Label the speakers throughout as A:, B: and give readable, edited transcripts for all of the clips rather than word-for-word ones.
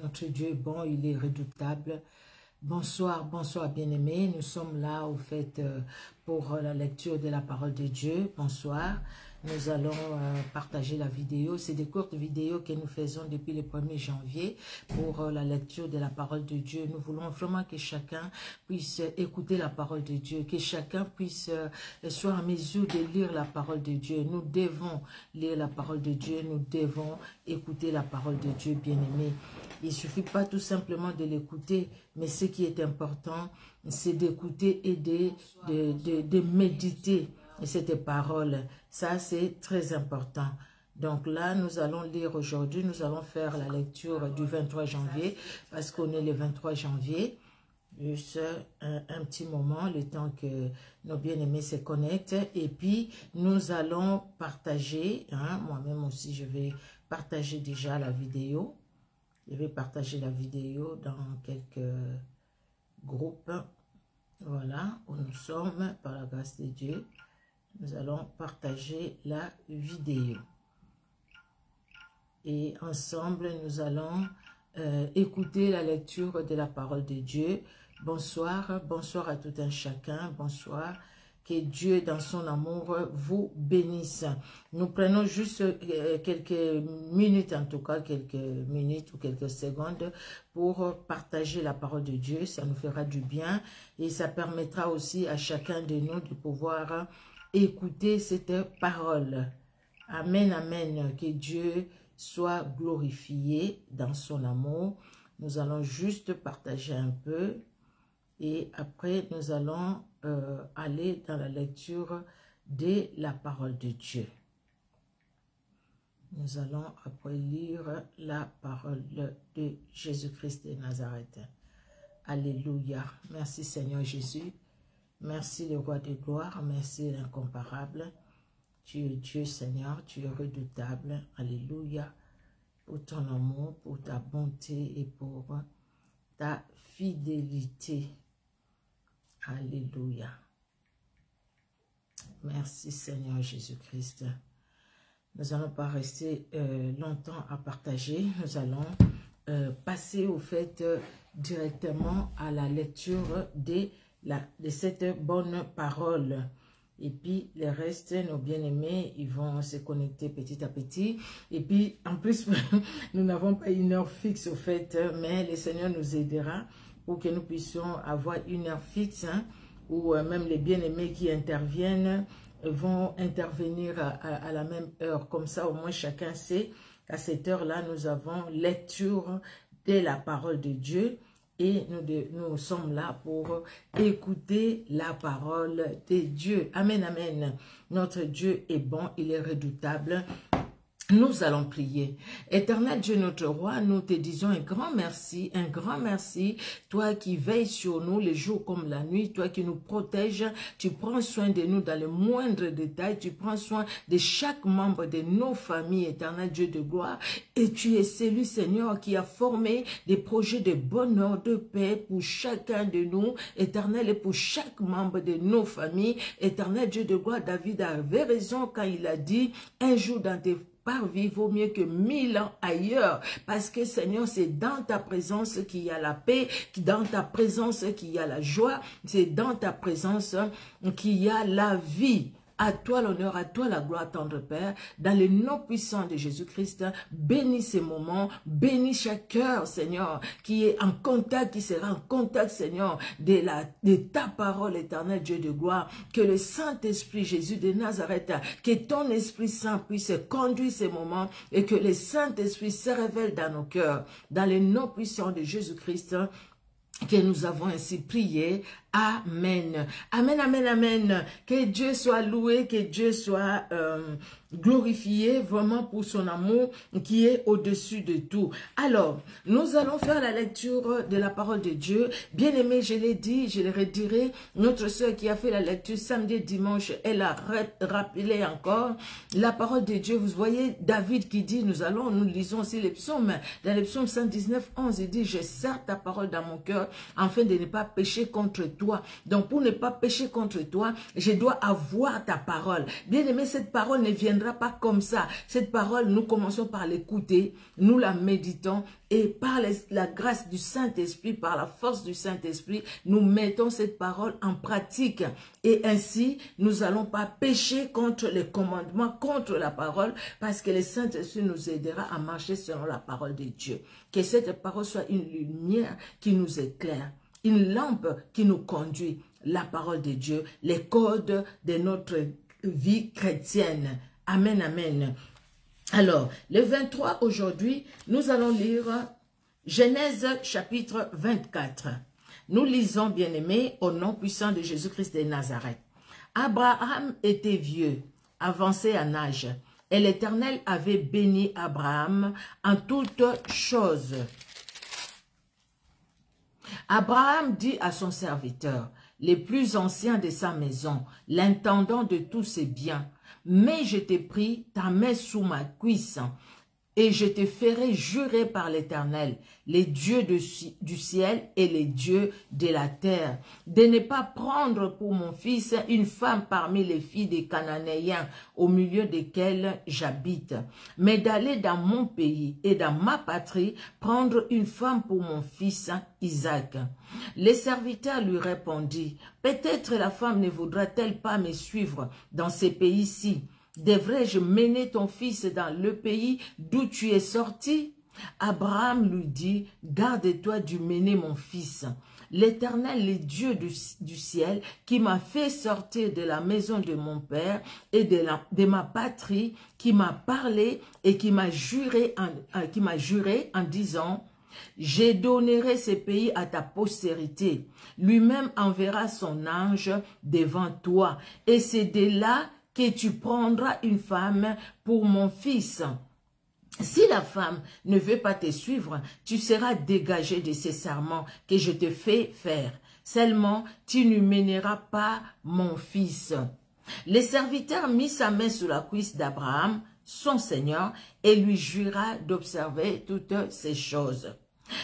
A: Notre Dieu est bon, il est redoutable. Bonsoir, bonsoir bien-aimés. Nous sommes là au fait pour la lecture de la parole de Dieu. Bonsoir. Nous allons partager la vidéo. C'est des courtes vidéos que nous faisons depuis le 1er janvier pour la lecture de la parole de Dieu. Nous voulons vraiment que chacun puisse écouter la parole de Dieu, que chacun puisse soit en mesure de lire la parole de Dieu. Nous devons lire la parole de Dieu, nous devons écouter la parole de Dieu, bien-aimés. Il ne suffit pas tout simplement de l'écouter, mais ce qui est important, c'est d'écouter et de méditer cette parole. Ça, c'est très important. Donc là, nous allons lire aujourd'hui, nous allons faire la lecture du 23 janvier, parce qu'on est le 23 janvier. Juste un petit moment, le temps que nos bien-aimés se connectent. Et puis, nous allons partager, moi-même aussi, je vais partager déjà la vidéo. Je vais partager la vidéo dans quelques groupes. Voilà, où nous sommes, par la grâce de Dieu. Nous allons partager la vidéo. Et ensemble, nous allons écouter la lecture de la parole de Dieu. Bonsoir, bonsoir à tout un chacun, bonsoir. Que Dieu, dans son amour, vous bénisse. Nous prenons juste quelques minutes, en tout cas quelques minutes ou quelques secondes pour partager la parole de Dieu. Ça nous fera du bien et ça permettra aussi à chacun de nous de pouvoir écouter cette parole. Amen, amen. Que Dieu soit glorifié dans son amour. Nous allons juste partager un peu et après nous allons aller dans la lecture de la parole de Dieu. Nous allons après lire la parole de Jésus-Christ de Nazareth. Alléluia. Merci Seigneur Jésus. Merci le roi de gloire. Merci l'incomparable. Tu es Dieu Seigneur. Tu es redoutable. Alléluia. Pour ton amour, pour ta bonté et pour ta fidélité. Alléluia. Merci Seigneur Jésus-Christ. Nous n'allons pas rester longtemps à partager. Nous allons passer au fait directement à la lecture de cette bonne parole. Et puis, le reste, nos bien-aimés, ils vont se connecter petit à petit. Et puis, en plus, nous n'avons pas une heure fixe au fait, mais le Seigneur nous aidera pour que nous puissions avoir une heure fixe, où même les bien-aimés qui interviennent vont intervenir à la même heure. Comme ça, au moins, chacun sait qu'à cette heure-là, nous avons lecture de la parole de Dieu. Et nous sommes là pour écouter la parole de Dieu. Amen, amen. Notre Dieu est bon, il est redoutable. Nous allons prier. Éternel Dieu, notre roi, nous te disons un grand merci, toi qui veilles sur nous les jours comme la nuit, toi qui nous protèges, tu prends soin de nous dans les moindres détails, tu prends soin de chaque membre de nos familles, éternel Dieu de gloire, et tu es celui, Seigneur, qui a formé des projets de bonheur, de paix pour chacun de nous, éternel, et pour chaque membre de nos familles, éternel Dieu de gloire. David avait raison quand il a dit, un jour dans tes parvis vaut mieux que 1000 ans ailleurs, parce que Seigneur, c'est dans ta présence qu'il y a la paix, dans ta présence qu'il y a la joie, c'est dans ta présence qu'il y a la vie. À toi l'honneur, à toi la gloire, tendre Père, dans le nom puissant de Jésus-Christ. Bénis ces moments, bénis chaque cœur, Seigneur, qui est en contact, qui sera en contact, Seigneur, de ta parole, éternelle Dieu de gloire. Que le Saint-Esprit, Jésus de Nazareth, que ton Esprit Saint puisse conduire ces moments et que le Saint-Esprit se révèle dans nos cœurs, dans le nom puissant de Jésus-Christ, que nous avons ainsi prié. Amen. Amen, amen, amen. Que Dieu soit loué, que Dieu soit glorifié vraiment pour son amour qui est au-dessus de tout. Alors, nous allons faire la lecture de la parole de Dieu. Bien aimé, je l'ai dit, je le redirai. Notre sœur qui a fait la lecture samedi et dimanche, elle a rappelé encore la parole de Dieu. Vous voyez David qui dit, nous lisons aussi les psaumes. Dans les psaumes 119, 11, il dit, je serre ta parole dans mon cœur afin de ne pas pécher contre toi. toi. Donc, pour ne pas pécher contre toi, je dois avoir ta parole. Bien-aimé, cette parole ne viendra pas comme ça. Cette parole, nous commençons par l'écouter, nous la méditons et par la grâce du Saint-Esprit, par la force du Saint-Esprit, nous mettons cette parole en pratique. Et ainsi, nous n'allons pas pécher contre les commandements, contre la parole, parce que le Saint-Esprit nous aidera à marcher selon la parole de Dieu. Que cette parole soit une lumière qui nous éclaire, une lampe qui nous conduit, la parole de Dieu, les codes de notre vie chrétienne. Amen, amen. Alors, le 23 aujourd'hui, nous allons lire Genèse chapitre 24. Nous lisons, bien-aimés, au nom puissant de Jésus-Christ de Nazareth. Abraham était vieux, avancé en âge, et l'Éternel avait béni Abraham en toutes choses. Abraham dit à son serviteur, les plus anciens de sa maison, l'intendant de tous ses biens, « Mais je t'ai pris ta main sous ma cuisse, et je te ferai jurer par l'Éternel, les dieux du ciel et les dieux de la terre, de ne pas prendre pour mon fils une femme parmi les filles des Cananéens, au milieu desquelles j'habite, mais d'aller dans mon pays et dans ma patrie, prendre une femme pour mon fils Isaac. » Les serviteurs lui répondit, « Peut-être la femme ne voudra-t-elle pas me suivre dans ces pays-ci? Devrais-je mener ton fils dans le pays d'où tu es sorti? » Abraham lui dit, « Garde-toi du mener mon fils. L'Éternel, le Dieu du ciel, qui m'a fait sortir de la maison de mon père et de ma patrie, qui m'a parlé et qui m'a juré en disant, « Je donnerai ces pays à ta postérité. Lui-même enverra son ange devant toi, et c'est de là que tu prendras une femme pour mon fils. Si la femme ne veut pas te suivre, tu seras dégagé de ces serments que je te fais faire. Seulement, tu ne mèneras pas mon fils. » Le serviteur mit sa main sur la cuisse d'Abraham, son Seigneur, et lui jura d'observer toutes ces choses.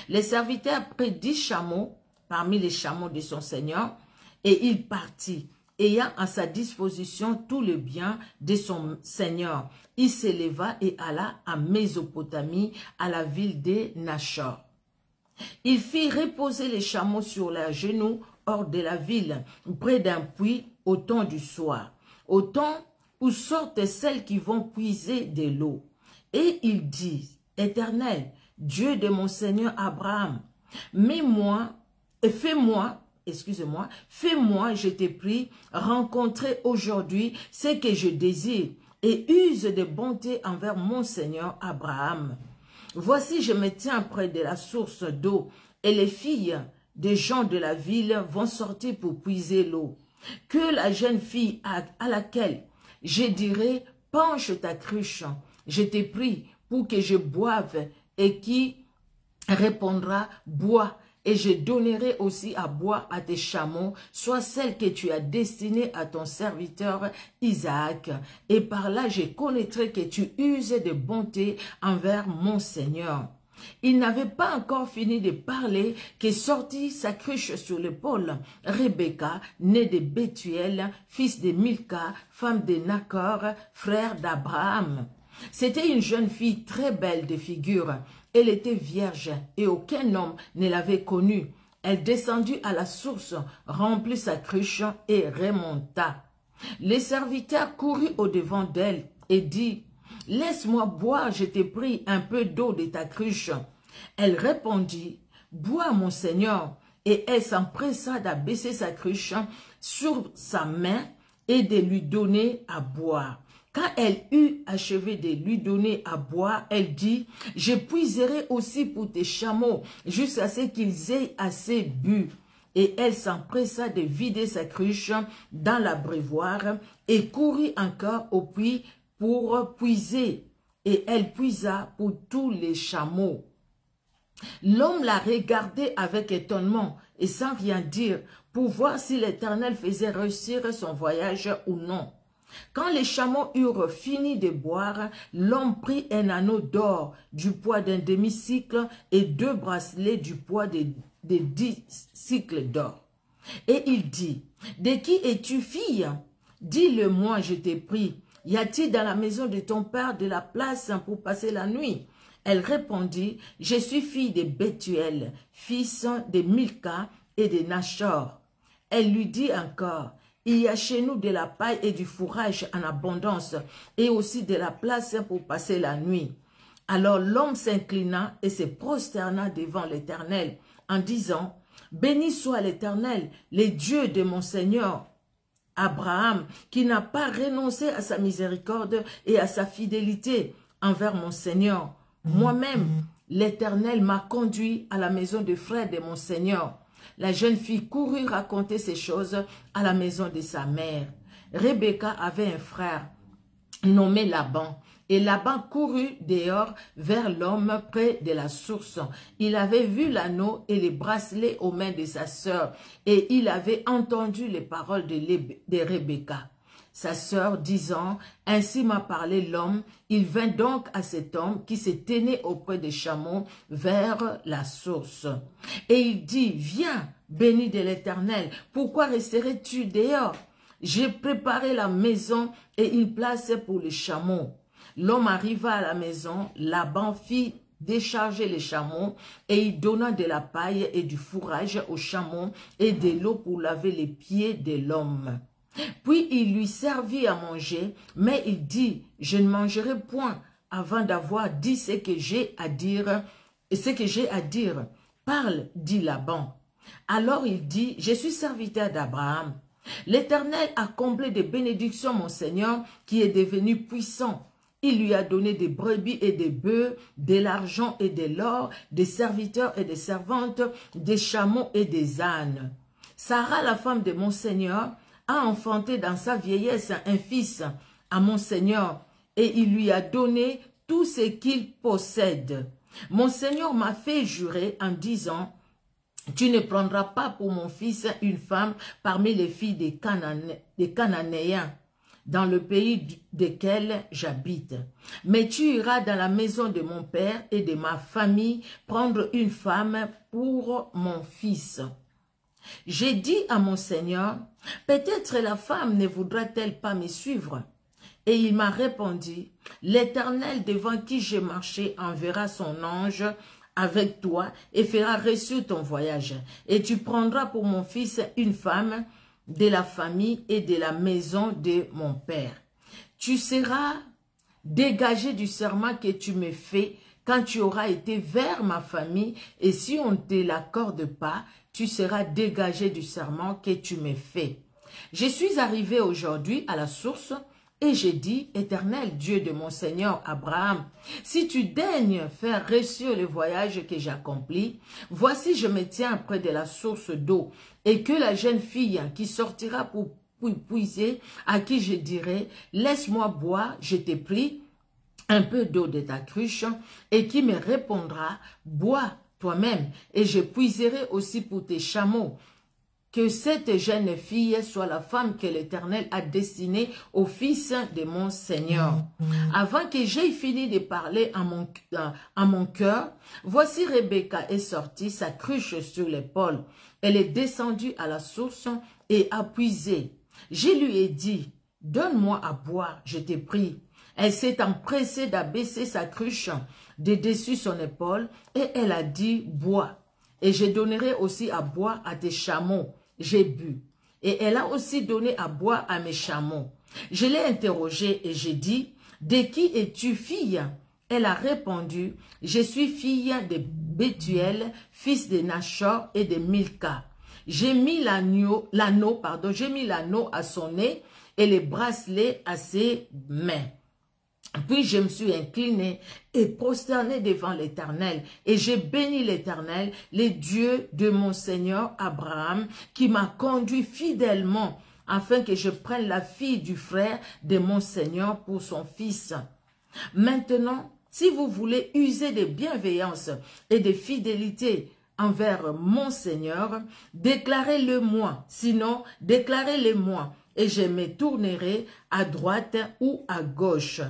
A: Le serviteur prit 10 chameaux parmi les chameaux de son Seigneur, et il partit, ayant à sa disposition tout le bien de son Seigneur. Il s'éleva et alla en Mésopotamie, à la ville de Nachor. Il fit reposer les chameaux sur leurs genoux hors de la ville, près d'un puits au temps du soir, au temps où sortent celles qui vont puiser de l'eau. Et il dit, « Éternel, Dieu de mon Seigneur Abraham, fais-moi, je te prie, rencontrer aujourd'hui ce que je désire et use de bonté envers mon Seigneur Abraham. Voici, je me tiens près de la source d'eau et les filles des gens de la ville vont sortir pour puiser l'eau. Que la jeune fille à laquelle je dirai, penche ta cruche, je te prie pour que je boive, et qui répondra, bois, et je donnerai aussi à boire à tes chameaux, soit celle que tu as destinée à ton serviteur Isaac. Et par là, je connaîtrai que tu uses de bonté envers mon Seigneur. » Il n'avait pas encore fini de parler que sortit sa cruche sur l'épaule Rebecca, née de Bethuel, fils de Milka, femme de Nachor, frère d'Abraham. C'était une jeune fille très belle de figure. Elle était vierge et aucun homme ne l'avait connue. Elle descendit à la source, remplit sa cruche et remonta. Le serviteur courut au-devant d'elle et dit, « Laisse-moi boire, je te prie, un peu d'eau de ta cruche. » Elle répondit, « Bois, mon Seigneur. » Et elle s'empressa d'abaisser sa cruche sur sa main et de lui donner à boire. Quand elle eut achevé de lui donner à boire, elle dit, « Je puiserai aussi pour tes chameaux, jusqu'à ce qu'ils aient assez bu. » Et elle s'empressa de vider sa cruche dans l'abreuvoir et courut encore au puits pour puiser. Et elle puisa pour tous les chameaux. L'homme la regardait avec étonnement et sans rien dire, pour voir si l'Éternel faisait réussir son voyage ou non. Quand les chameaux eurent fini de boire, l'homme prit un anneau d'or du poids d'un demi-cycle et 2 bracelets du poids de 10 cycles d'or. Et il dit, de qui es-tu fille? Dis-le-moi, je t'ai prie. Y a-t-il dans la maison de ton père de la place pour passer la nuit? Elle répondit, je suis fille de Bethuel, fils de Milka et de Nachor. Elle lui dit encore, il y a chez nous de la paille et du fourrage en abondance, et aussi de la place pour passer la nuit. Alors l'homme s'inclina et se prosterna devant l'Éternel, en disant, béni soit l'Éternel, le Dieu de mon Seigneur Abraham, qui n'a pas renoncé à sa miséricorde et à sa fidélité envers mon Seigneur. Moi-même, l'Éternel m'a conduit à la maison de frère de mon Seigneur. La jeune fille courut raconter ces choses à la maison de sa mère. Rebecca avait un frère nommé Laban. Et Laban courut dehors vers l'homme près de la source. Il avait vu l'anneau et les bracelets aux mains de sa sœur, et il avait entendu les paroles de Rebecca. Sa sœur disant, ainsi m'a parlé l'homme, il vint donc à cet homme qui se tenait auprès des chameaux vers la source. Et il dit, viens, béni de l'Éternel, pourquoi resterais-tu dehors? J'ai préparé la maison et une place pour les chameaux. L'homme arriva à la maison, Laban fit décharger les chameaux et il donna de la paille et du fourrage aux chameaux et de l'eau pour laver les pieds de l'homme. Puis il lui servit à manger, mais il dit, je ne mangerai point avant d'avoir dit ce que j'ai à dire. Parle, dit Laban. Alors il dit, je suis serviteur d'Abraham. L'Éternel a comblé de bénédictions mon Seigneur qui est devenu puissant. Il lui a donné des brebis et des bœufs, de l'argent et de l'or, des serviteurs et des servantes, des chameaux et des ânes. Sarah, la femme de mon Seigneur, a enfanté dans sa vieillesse un fils à mon Seigneur, et il lui a donné tout ce qu'il possède. Mon Seigneur m'a fait jurer en disant, tu ne prendras pas pour mon fils une femme parmi les filles des Cananéens, dans le pays desquels j'habite. Mais tu iras dans la maison de mon père et de ma famille prendre une femme pour mon fils. J'ai dit à mon Seigneur, peut-être la femme ne voudra-t-elle pas me suivre? Et il m'a répondu, l'Éternel devant qui j'ai marché enverra son ange avec toi et fera réussir ton voyage. Et tu prendras pour mon fils une femme de la famille et de la maison de mon père. Tu seras dégagé du serment que tu me fais quand tu auras été vers ma famille, et si on ne te l'accorde pas, tu seras dégagé du serment que tu me fais. Je suis arrivé aujourd'hui à la source, et j'ai dit, Éternel Dieu de mon Seigneur Abraham, si tu daignes faire réussir le voyage que j'accomplis, voici je me tiens près de la source d'eau, et que la jeune fille qui sortira pour puiser, à qui je dirai, laisse-moi boire, je t'ai pris un peu d'eau de ta cruche, et qui me répondra, bois toi-même, et je puiserai aussi pour tes chameaux. Que cette jeune fille soit la femme que l'Éternel a destinée au fils de mon Seigneur. Avant que j'aie fini de parler à mon cœur, voici Rebecca est sortie, sa cruche sur l'épaule. Elle est descendue à la source et a puisé. Je lui ai dit, donne-moi à boire, je t'ai prie. Elle s'est empressée d'abaisser sa cruche de dessus son épaule et elle a dit, bois. Et je donnerai aussi à boire à tes chameaux. J'ai bu. Et elle a aussi donné à boire à mes chameaux. Je l'ai interrogée et j'ai dit, de qui es-tu fille? Elle a répondu, je suis fille de Bethuel, fils de Nachor et de Milka. J'ai mis l'anneau à son nez et les bracelets à ses mains. Puis je me suis inclinée et prosternée devant l'Éternel, et j'ai béni l'Éternel, le Dieu de mon Seigneur Abraham, qui m'a conduit fidèlement, afin que je prenne la fille du frère de mon Seigneur pour son fils. Maintenant, si vous voulez user de bienveillance et de fidélité envers mon Seigneur, déclarez-le-moi, sinon déclarez-le-moi, et je me tournerai à droite ou à gauche.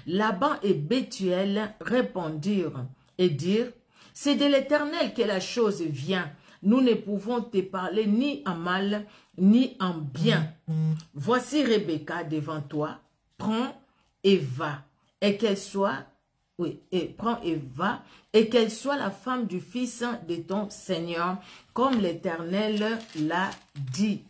A: Laban et Bethuel répondirent et dirent, c'est de l'Éternel que la chose vient. nous ne pouvons te parler ni en mal, ni en bien. Voici Rebecca devant toi, prends et va, et qu'elle soit, oui, et prends et va, et qu'elle soit la femme du fils de ton Seigneur, comme l'Éternel l'a dit.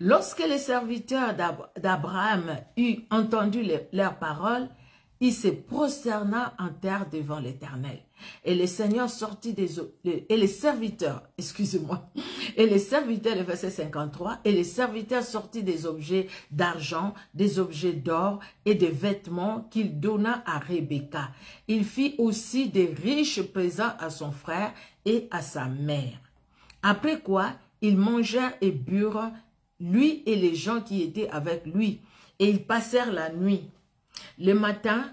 A: Lorsque les serviteurs d'Abraham eurent entendu leurs paroles, il se prosterna en terre devant l'Éternel. Et le Seigneur sortit et les serviteurs, excusez-moi, et les serviteurs, le verset 53, et les serviteurs sortit des objets d'argent, des objets d'or et des vêtements qu'il donna à Rebecca. Il fit aussi des riches présents à son frère et à sa mère. Après quoi, ils mangèrent et burent, lui et les gens qui étaient avec lui, et ils passèrent la nuit. Le matin,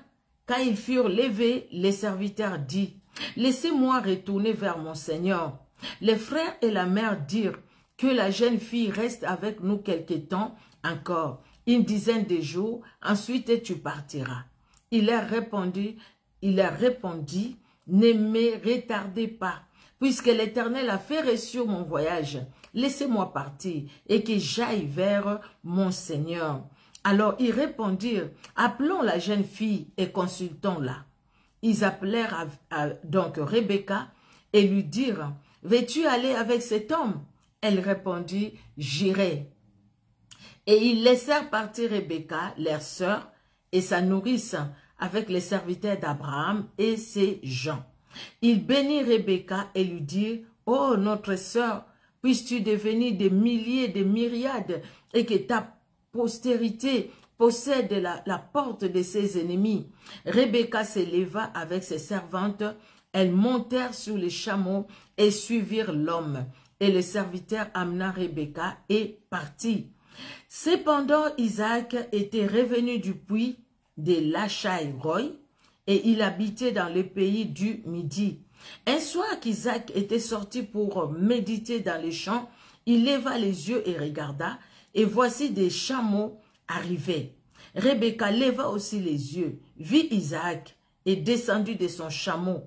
A: quand ils furent levés, les serviteurs dirent, « Laissez-moi retourner vers mon Seigneur. » Les frères et la mère dirent, « Que la jeune fille reste avec nous quelque temps encore, une dizaine de jours, ensuite tu partiras. » Il leur répondit, « Ne me retardez pas, puisque l'Éternel a fait réussir mon voyage. Laissez-moi partir et que j'aille vers mon Seigneur. » Alors ils répondirent, « Appelons la jeune fille et consultons-la. » Ils appelèrent donc Rebecca et lui dirent, « Veux-tu aller avec cet homme ?» Elle répondit, « J'irai. » Et ils laissèrent partir Rebecca, leur sœur, et sa nourrice, avec les serviteurs d'Abraham et ses gens. Ils bénirent Rebecca et lui dirent, « Oh, notre sœur, puisses-tu devenir des milliers, des myriades, et que ta postérité possède la porte de ses ennemis. » Rebecca se leva avec ses servantes. Elles montèrent sur les chameaux et suivirent l'homme. Et le serviteur amena Rebecca et partit. Cependant, Isaac était revenu du puits de Lachai-Roy et il habitait dans le pays du Midi. Un soir qu'Isaac était sorti pour méditer dans les champs, il leva les yeux et regarda, et voici des chameaux arrivaient. Rebecca leva aussi les yeux, vit Isaac et descendit de son chameau.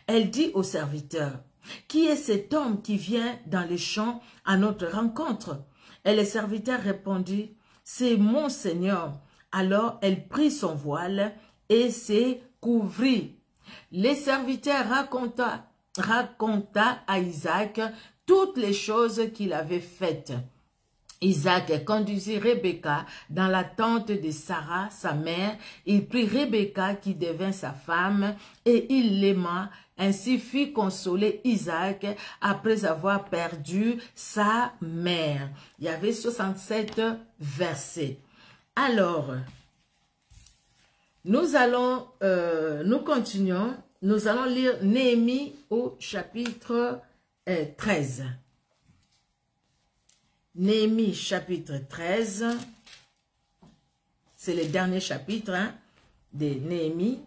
A: Elle dit au serviteur, « Qui est cet homme qui vient dans les champs à notre rencontre ?» Et le serviteur répondit, « C'est mon Seigneur. » Alors elle prit son voile et se couvrit. Le serviteur raconta à Isaac toutes les choses qu'il avait faites. Isaac conduisit Rebecca dans la tente de Sarah, sa mère. Il prit Rebecca qui devint sa femme et il l'aima. Ainsi fit consoler Isaac après avoir perdu sa mère. Il y avait 67 versets. Alors, nous continuons. Nous allons lire Néhémie au chapitre 13. Néhémie chapitre 13, c'est le dernier chapitre de Néhémie.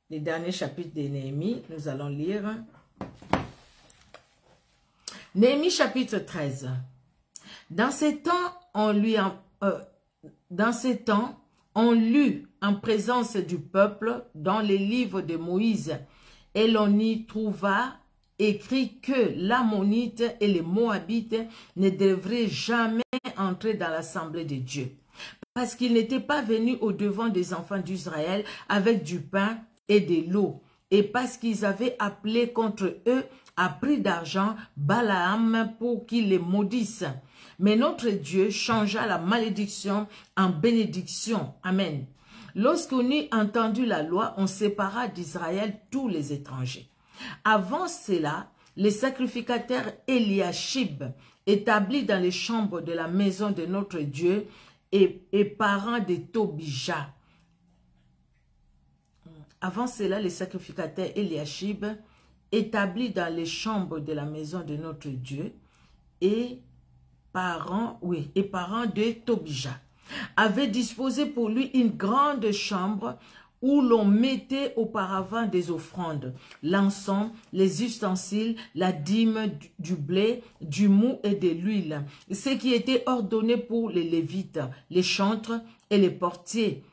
A: Le dernier chapitre de Néhémie, nous allons lire. Néhémie chapitre 13. Dans ces temps, on lut en présence du peuple dans les livres de Moïse, et l'on y trouva écrit que l'Ammonite et les Moabites ne devraient jamais entrer dans l'assemblée de Dieu, parce qu'ils n'étaient pas venus au-devant des enfants d'Israël avec du pain et de l'eau, et parce qu'ils avaient appelé contre eux à prix d'argent Balaam pour qu'il les maudisse. Mais notre Dieu changea la malédiction en bénédiction. Amen. Lorsqu'on eut entendu la loi, on sépara d'Israël tous les étrangers. Avant cela, les sacrificateurs Eliashib, établis dans les chambres de la maison de notre Dieu, et parents de Tobija. Avant cela, les sacrificateurs Eliashib, établis dans les chambres de la maison de notre Dieu, et parents de Tobija, avaient disposé pour lui une grande chambre où l'on mettait auparavant des offrandes, l'encens, les ustensiles, la dîme, du blé, du mou et de l'huile, ce qui était ordonné pour les Lévites, les chantres et les portiers.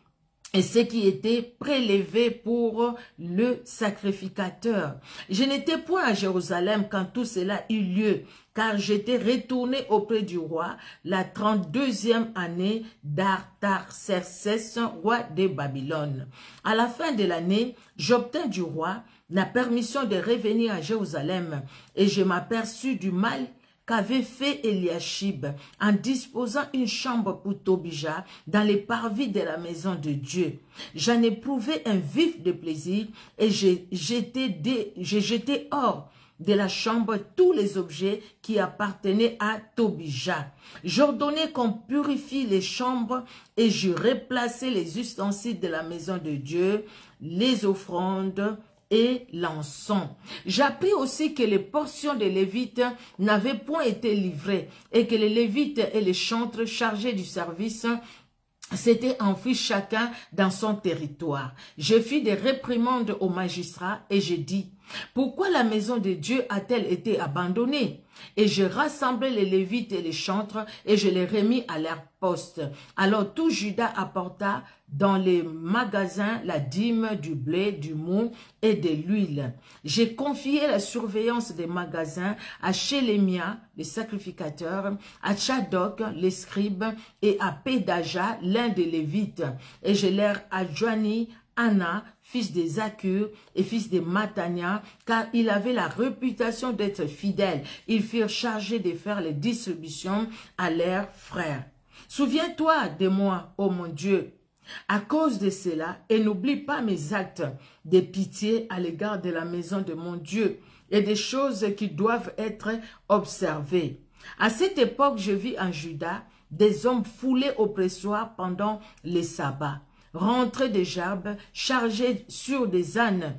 A: et ce qui était prélevé pour le sacrificateur. Je n'étais point à Jérusalem quand tout cela eut lieu, car j'étais retourné auprès du roi la 32e année d'Artaxerxès, roi de Babylone. À la fin de l'année, j'obtins du roi la permission de revenir à Jérusalem, et je m'aperçus du mal qu'avait fait Eliashib en disposant une chambre pour Tobija dans les parvis de la maison de Dieu. J'en éprouvais un vif de plaisir et j'ai jeté hors de la chambre tous les objets qui appartenaient à Tobija. J'ordonnai qu'on purifie les chambres et je replaçai les ustensiles de la maison de Dieu, les offrandes et l'encens. J'appris aussi que les portions des Lévites n'avaient point été livrées et que les Lévites et les chantres chargés du service s'étaient enfuis chacun dans son territoire. Je fis des réprimandes aux magistrats et je dis, pourquoi la maison de Dieu a-t-elle été abandonnée? Et je rassemblai les Lévites et les chantres et je les remis à leur poste. Alors tout Juda apporta dans les magasins la dîme du blé, du mou et de l'huile. J'ai confié la surveillance des magasins à Shelemia, le sacrificateur, à Tchadok, les scribes, et à Pédaja, l'un des Lévites. Et je leur adjoignis Anna, fils de Zakur et fils de Matania, car il avait la réputation d'être fidèle. Ils furent chargés de faire les distributions à leurs frères. Souviens-toi de moi, ô mon Dieu, à cause de cela, et n'oublie pas mes actes de pitié à l'égard de la maison de mon Dieu et des choses qui doivent être observées. À cette époque, je vis en Juda des hommes foulés au pressoir pendant les sabbats, rentrés des gerbes, chargés sur des ânes,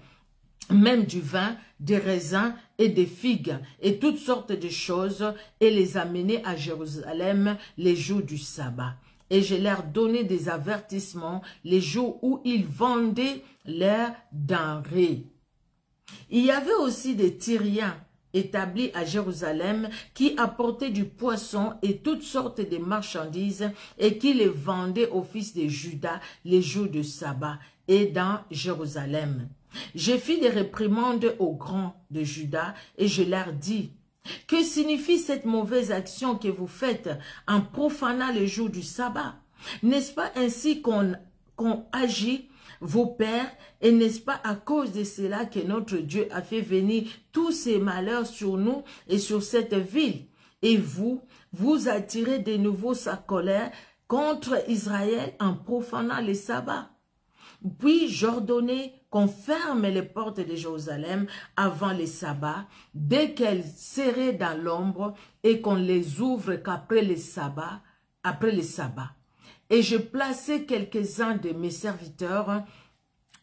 A: même du vin, des raisins et des figues, et toutes sortes de choses, et les amener à Jérusalem les jours du sabbat. Et je leur donnais des avertissements les jours où ils vendaient leurs denrées. Il y avait aussi des Tyriens établis à Jérusalem qui apportaient du poisson et toutes sortes de marchandises et qui les vendaient aux fils de Juda les jours de sabbat et dans Jérusalem. Je fis des réprimandes aux grands de Juda et je leur dis, que signifie cette mauvaise action que vous faites en profanant le jour du sabbat? N'est-ce pas ainsi qu'on agit vos pères, et n'est-ce pas à cause de cela que notre Dieu a fait venir tous ces malheurs sur nous et sur cette ville? Et vous attirez de nouveau sa colère contre Israël en profanant les sabbats. Puis j'ordonnai qu'on ferme les portes de Jérusalem avant les sabbats, dès qu'elles seraient dans l'ombre, et qu'on les ouvre qu'après les sabbats, Et je plaçai quelques-uns de mes serviteurs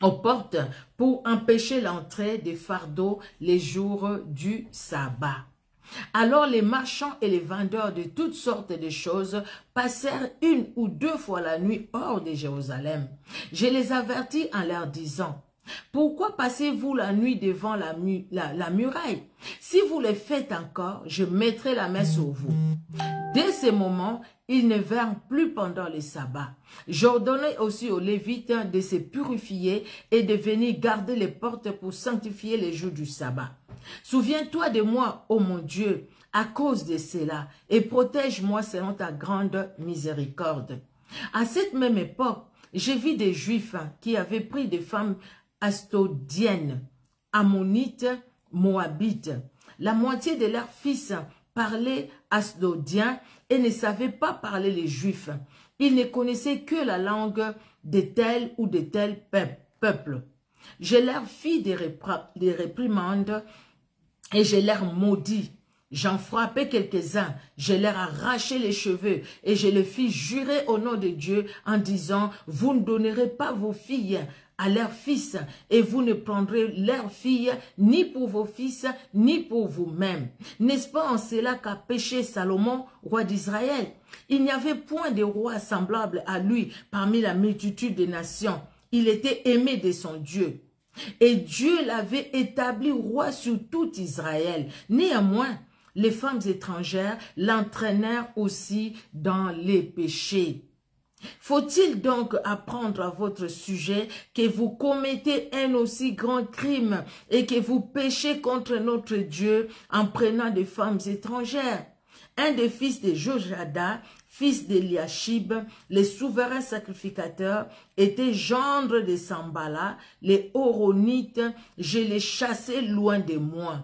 A: aux portes pour empêcher l'entrée des fardeaux les jours du sabbat. Alors les marchands et les vendeurs de toutes sortes de choses passèrent une ou deux fois la nuit hors de Jérusalem. Je les avertis en leur disant, « Pourquoi passez-vous la nuit devant la muraille? Si vous le faites encore, je mettrai la main sur vous. » Dès ce moment, ils ne vinrent plus pendant les sabbats. J'ordonnai aussi aux Lévites de se purifier et de venir garder les portes pour sanctifier les jours du sabbat. Souviens-toi de moi, ô mon Dieu, à cause de cela, et protège-moi selon ta grande miséricorde. À cette même époque, j'ai vu des Juifs qui avaient pris des femmes astodiennes, ammonites, moabites. La moitié de leurs fils parlaient asdodien et ne savaient pas parler les Juifs. Ils ne connaissaient que la langue de tel ou de tel peuple. Je leur fis des réprimandes et je leur maudis. J'en frappai quelques-uns, je leur arrachai les cheveux et je les fis jurer au nom de Dieu en disant, vous ne donnerez pas vos filles à leurs fils et vous ne prendrez leurs filles ni pour vos fils ni pour vous-même. N'est-ce pas en cela qu'a péché Salomon, roi d'Israël? Il n'y avait point de roi semblable à lui parmi la multitude des nations. Il était aimé de son Dieu. Et Dieu l'avait établi roi sur tout Israël. Néanmoins, les femmes étrangères l'entraînèrent aussi dans les péchés. Faut-il donc apprendre à votre sujet que vous commettez un aussi grand crime et que vous péchez contre notre Dieu en prenant des femmes étrangères? Un des fils de Jojada, fils d'Eliashib, les souverains sacrificateurs, était gendre de Sambala, les Horonites, je les chassais loin de moi.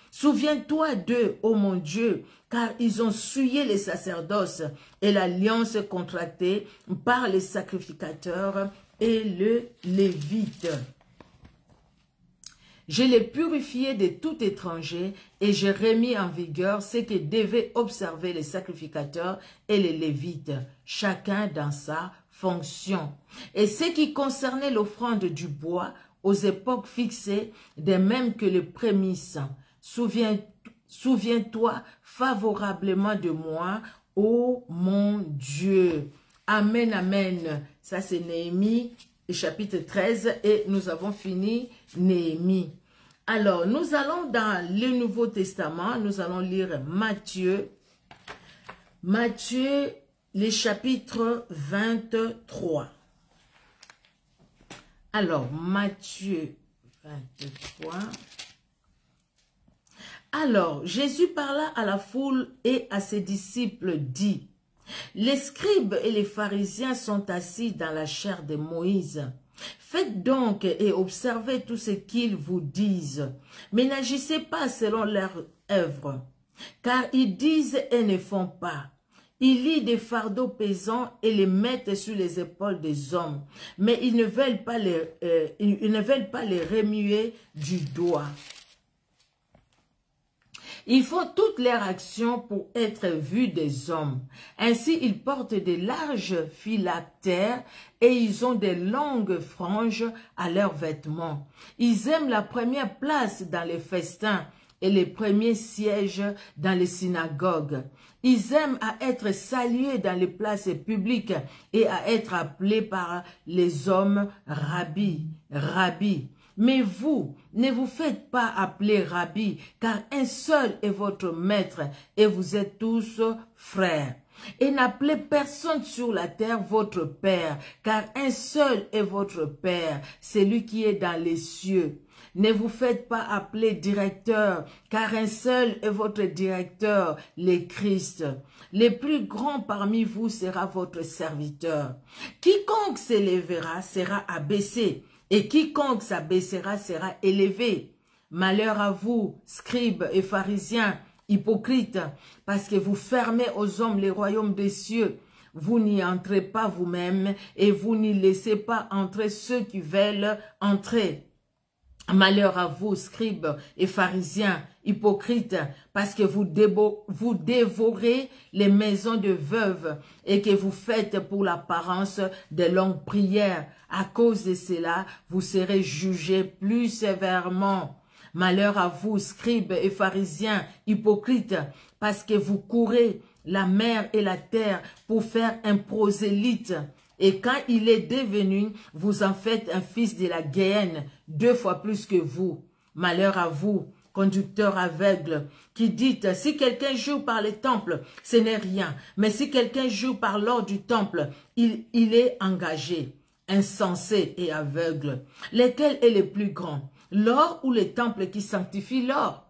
A: Souviens-toi d'eux, ô mon Dieu, car ils ont souillé les sacerdoces et l'alliance contractée par les sacrificateurs et le Lévite. Je les purifiai de tout étranger et j'ai remis en vigueur ce que devaient observer les sacrificateurs et les Lévites, chacun dans sa fonction. Et ce qui concernait l'offrande du bois aux époques fixées, de même que les prémices, souviens-toi favorablement de moi, ô mon Dieu. Amen, amen. Ça c'est Néhémie, chapitre 13, et nous avons fini Néhémie. Alors, nous allons dans le Nouveau Testament, nous allons lire Matthieu. Matthieu, le chapitre 23. Alors, Matthieu 23. Alors, Jésus parla à la foule et à ses disciples, dit, « Les scribes et les pharisiens sont assis dans la chaire de Moïse. Faites donc et observez tout ce qu'ils vous disent, mais n'agissez pas selon leur œuvre, car ils disent et ne font pas. Ils lient des fardeaux pesants et les mettent sur les épaules des hommes, mais ils ne veulent pas les remuer du doigt. Ils font toutes leurs actions pour être vus des hommes. Ainsi, ils portent de larges phylactères et ils ont de longues franges à leurs vêtements. Ils aiment la première place dans les festins et les premiers sièges dans les synagogues. Ils aiment à être salués dans les places publiques et à être appelés par les hommes Rabbi, Rabbi. Mais vous, ne vous faites pas appeler Rabbi, car un seul est votre maître et vous êtes tous frères. Et n'appelez personne sur la terre votre Père, car un seul est votre Père, celui qui est dans les cieux. Ne vous faites pas appeler directeur, car un seul est votre directeur, le Christ. Le plus grand parmi vous sera votre serviteur. Quiconque s'élèvera sera abaissé, et quiconque s'abaissera sera élevé. Malheur à vous, scribes et pharisiens, hypocrites, parce que vous fermez aux hommes les royaumes des cieux. Vous n'y entrez pas vous-même, et vous n'y laissez pas entrer ceux qui veulent entrer. Malheur à vous, scribes et pharisiens, hypocrites, parce que vous dévorez les maisons de veuves et que vous faites pour l'apparence de longues prières. À cause de cela, vous serez jugés plus sévèrement. Malheur à vous, scribes et pharisiens, hypocrites, parce que vous courez la mer et la terre pour faire un prosélyte. Et quand il est devenu, vous en faites un fils de la Guéhenne, 2 fois plus que vous. Malheur à vous, conducteurs aveugles, qui dites, si quelqu'un joue par les temples, ce n'est rien. Mais si quelqu'un joue par l'or du temple, il est engagé, insensé et aveugle. Lequel est le plus grand, l'or ou le temple qui sanctifie l'or?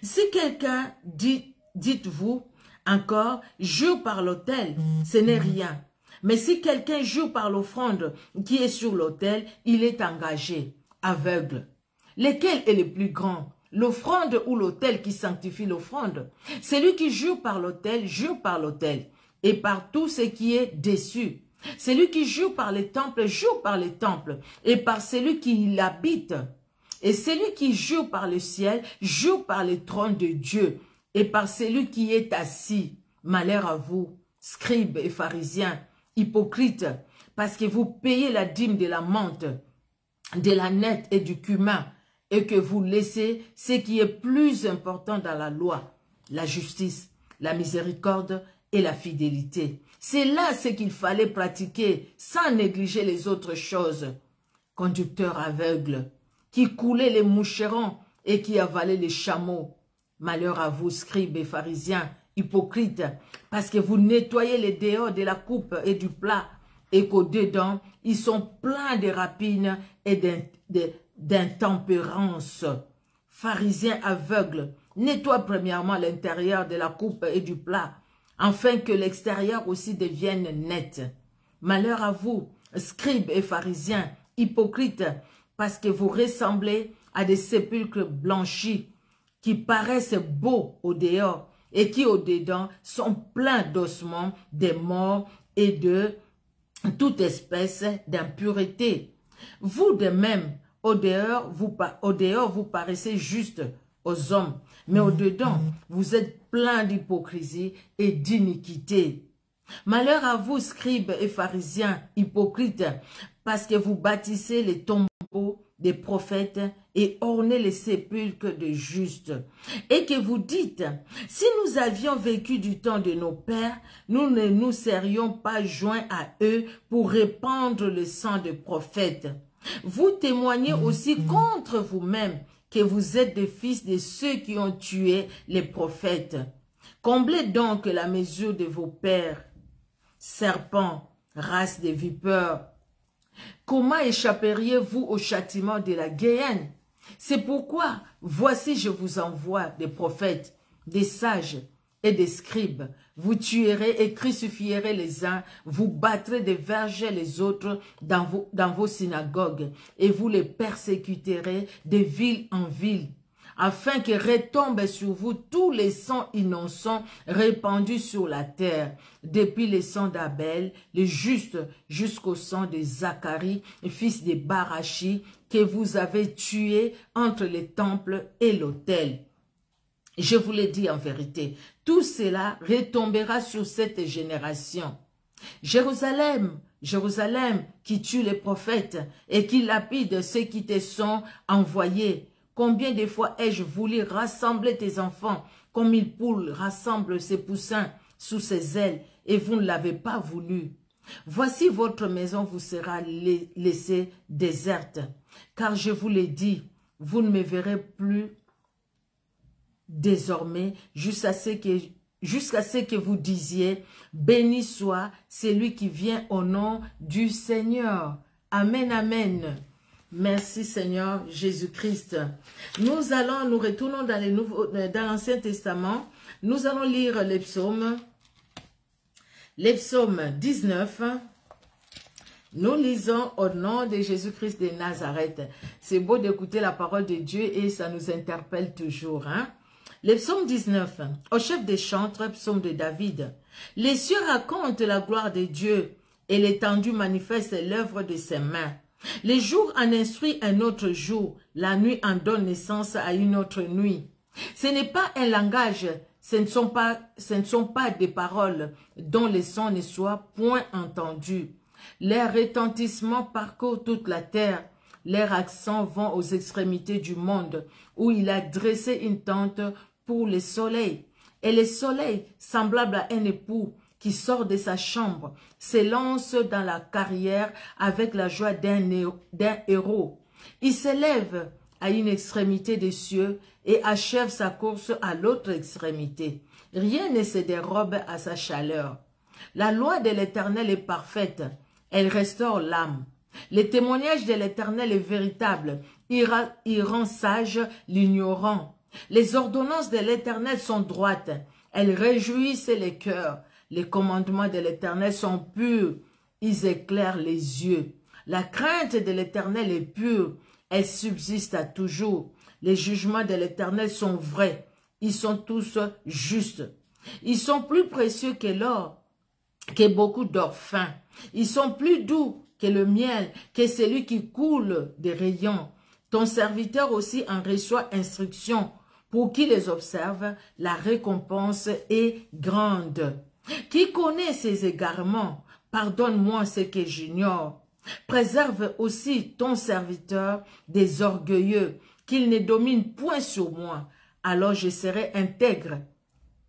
A: Si quelqu'un dit, dites-vous encore, joue par l'autel, ce n'est rien. Mais si quelqu'un joue par l'offrande qui est sur l'autel, il est engagé, aveugle. Lequel est le plus grand, l'offrande ou l'autel qui sanctifie l'offrande? Celui qui joue par l'autel, et par tout ce qui est dessus. Celui qui joue par les temples, joue par les temples, et par celui qui l'habite. Et celui qui joue par le ciel, joue par le trône de Dieu, et par celui qui est assis. Malheur à vous, scribes et pharisiens, hypocrites, parce que vous payez la dîme de la menthe, de la nette et du cumin, et que vous laissez ce qui est plus important dans la loi, la justice, la miséricorde et la fidélité. C'est là ce qu'il fallait pratiquer sans négliger les autres choses. Conducteurs aveugles, qui coulaient les moucherons et qui avalaient les chameaux. Malheur à vous, scribes et pharisiens, hypocrites, parce que vous nettoyez les dehors de la coupe et du plat, et qu'au-dedans, ils sont pleins de rapines et d'intempérance. Pharisiens aveugles, nettoie premièrement l'intérieur de la coupe et du plat, afin que l'extérieur aussi devienne net. Malheur à vous, scribes et pharisiens, hypocrites, parce que vous ressemblez à des sépulcres blanchis, qui paraissent beaux au dehors, et qui au dedans sont pleins d'ossements, des morts et de toute espèce d'impureté. Vous de même, au dehors, vous paraissez juste aux hommes, mais au dedans, vous êtes pleins d'hypocrisie et d'iniquité. Malheur à vous, scribes et pharisiens, hypocrites, parce que vous bâtissez les tombeaux des prophètes et ornez les sépulcres des justes. Et que vous dites, si nous avions vécu du temps de nos pères, nous ne nous serions pas joints à eux pour répandre le sang des prophètes. Vous témoignez aussi contre vous-même que vous êtes des fils de ceux qui ont tué les prophètes. Comblez donc la mesure de vos pères, serpents, race de vipères. Comment échapperiez-vous au châtiment de la guéhenne? C'est pourquoi, voici je vous envoie des prophètes, des sages et des scribes. Vous tuerez et crucifierez les uns, vous battrez des vergers les autres dans vos synagogues, et vous les persécuterez de ville en ville, afin que retombe sur vous tous les sangs innocents répandus sur la terre, depuis le sang d'Abel, le juste, jusqu'au sang de Zacharie, fils de Barachi, que vous avez tué entre le temple et l'autel. Je vous l'ai dit en vérité, tout cela retombera sur cette génération. Jérusalem, Jérusalem, qui tue les prophètes et qui lapide ceux qui te sont envoyés. Combien de fois ai-je voulu rassembler tes enfants comme une poule rassemble ses poussins sous ses ailes et vous ne l'avez pas voulu. Voici votre maison vous sera laissée déserte, car je vous l'ai dit, vous ne me verrez plus désormais jusqu'à ce que vous disiez, béni soit celui qui vient au nom du Seigneur. Amen, amen. Merci Seigneur Jésus-Christ. Nous retournons dans l'Ancien Testament. Nous allons lire les psaumes 19. Nous lisons au nom de Jésus-Christ de Nazareth. C'est beau d'écouter la parole de Dieu et ça nous interpelle toujours. Les psaumes 19, au chef des chantres, psaume de David. Les cieux racontent la gloire de Dieu et l'étendue manifeste l'œuvre de ses mains. Les jours en instruisent un autre jour, la nuit en donne naissance à une autre nuit. Ce n'est pas un langage, ce ne sont pas des paroles dont les sons ne soient point entendus. Leurs retentissements parcourent toute la terre, leurs accents vont aux extrémités du monde, où il a dressé une tente pour le soleil. Et le soleil, semblable à un époux qui sort de sa chambre, s'élance dans la carrière avec la joie d'un héros. Il s'élève à une extrémité des cieux et achève sa course à l'autre extrémité. Rien ne se dérobe à sa chaleur. La loi de l'Éternel est parfaite, elle restaure l'âme. Le témoignage de l'Éternel est véritable, il rend sage l'ignorant. Les ordonnances de l'Éternel sont droites, elles réjouissent les cœurs. Les commandements de l'Éternel sont purs, ils éclairent les yeux. La crainte de l'Éternel est pure, elle subsiste à toujours. Les jugements de l'Éternel sont vrais, ils sont tous justes. Ils sont plus précieux que l'or, que beaucoup d'or fin. Ils sont plus doux que le miel, que celui qui coule des rayons. Ton serviteur aussi en reçoit instruction. Pour qui les observe, la récompense est grande. Qui connaît ses égarements? Pardonne-moi ce que j'ignore. Préserve aussi ton serviteur des orgueilleux, qu'il ne domine point sur moi. Alors je serai intègre,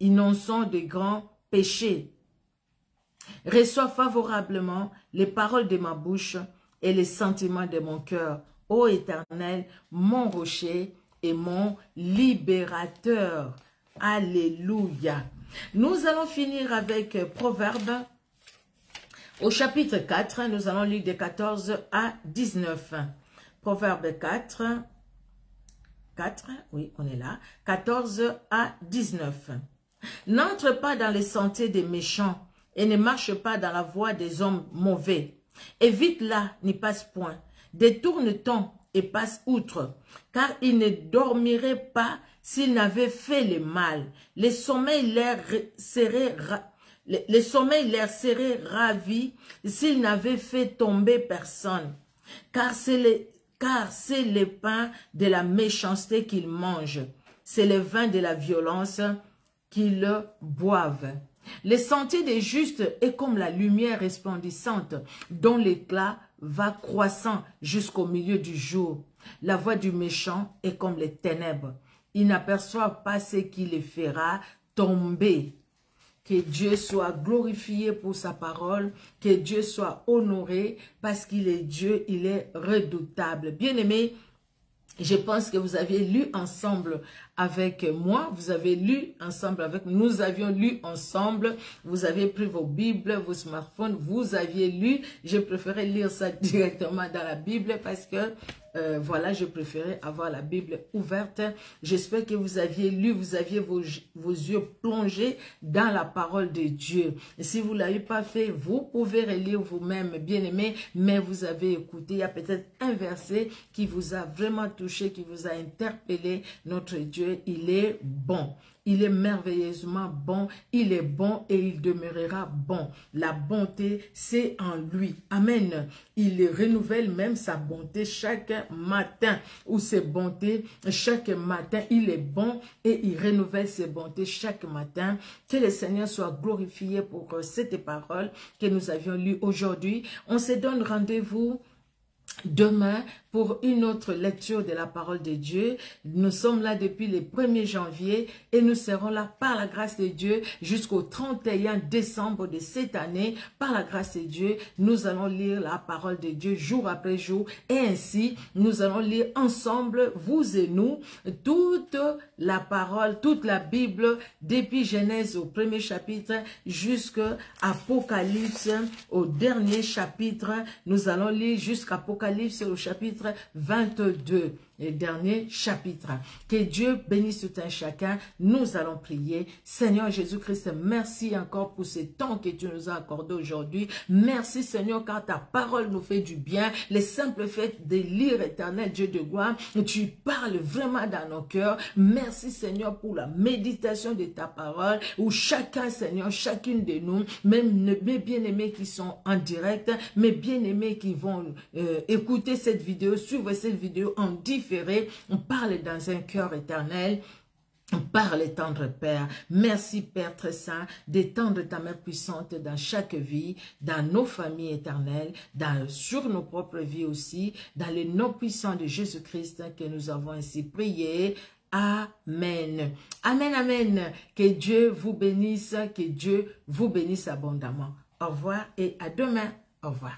A: innocent de grands péchés. Reçois favorablement les paroles de ma bouche et les sentiments de mon cœur. Ô Éternel, mon rocher et mon libérateur. Alléluia. Nous allons finir avec Proverbe Au chapitre 4, nous allons lire de 14 à 19. Proverbe 4, oui, on est là, 14 à 19. N'entre pas dans les sentiers des méchants et ne marche pas dans la voie des hommes mauvais. Évite-la, n'y passe point. Détourne-t'en et passe outre, car il ne dormirait pas s'il n'avait fait le mal. Les sommeils l'air seraient ravis s'il n'avait fait tomber personne. Car c'est le pain de la méchanceté qu'ils mangent. C'est le vin de la violence qu'ils boivent. Les sentiers des justes est comme la lumière resplendissante dont l'éclat va croissant jusqu'au milieu du jour. La voie du méchant est comme les ténèbres. Il n'aperçoit pas ce qui les fera tomber. Que Dieu soit glorifié pour sa parole, que Dieu soit honoré parce qu'il est Dieu, il est redoutable. Bien-aimés, je pense que vous aviez lu ensemble avec moi, vous avez lu ensemble avec nous, nous avions lu ensemble, vous avez pris vos Bibles, vos smartphones, vous aviez lu, j'ai préféré lire ça directement dans la Bible parce que voilà, je préférais avoir la Bible ouverte. J'espère que vous aviez lu, vous aviez vos yeux plongés dans la parole de Dieu. Et si vous ne l'avez pas fait, vous pouvez relire vous-même, bien aimé, mais vous avez écouté. Il y a peut-être un verset qui vous a vraiment touché, qui vous a interpellé. Notre Dieu, il est bon. Il est merveilleusement bon, il est bon et il demeurera bon. La bonté, c'est en lui. Amen. Il renouvelle même sa bonté chaque matin. Ou ses bontés, chaque matin, il est bon et il renouvelle ses bontés chaque matin. Que le Seigneur soit glorifié pour cette parole que nous avions lue aujourd'hui. On se donne rendez-vous demain pour une autre lecture de la parole de Dieu. Nous sommes là depuis le 1er janvier et nous serons là par la grâce de Dieu jusqu'au 31 décembre de cette année. Par la grâce de Dieu, nous allons lire la parole de Dieu jour après jour et ainsi nous allons lire ensemble, vous et nous, toute la parole, toute la Bible depuis Genèse au 1er chapitre jusqu'à Apocalypse au dernier chapitre. Nous allons lire jusqu'à Apocalypse au chapitre 22, le dernier chapitre. Que Dieu bénisse tout un chacun. Nous allons prier. Seigneur Jésus-Christ, merci encore pour ce temps que tu nous as accordé aujourd'hui. Merci Seigneur car ta parole nous fait du bien. Les simples faits de lire, éternel Dieu de gloire, tu parles vraiment dans nos cœurs. Merci Seigneur pour la méditation de ta parole où chacun Seigneur, chacune de nous, même mes bien-aimés qui sont en direct, mes bien-aimés qui vont écouter cette vidéo, suivre cette vidéo en différé, on parle dans un cœur éternel. Parle, tendre Père. Merci Père très saint d'étendre ta main puissante dans chaque vie, dans nos familles éternelles, sur nos propres vies aussi, dans le nom puissant de Jésus-Christ que nous avons ainsi prié. Amen. Amen, amen. Que Dieu vous bénisse, que Dieu vous bénisse abondamment. Au revoir et à demain. Au revoir.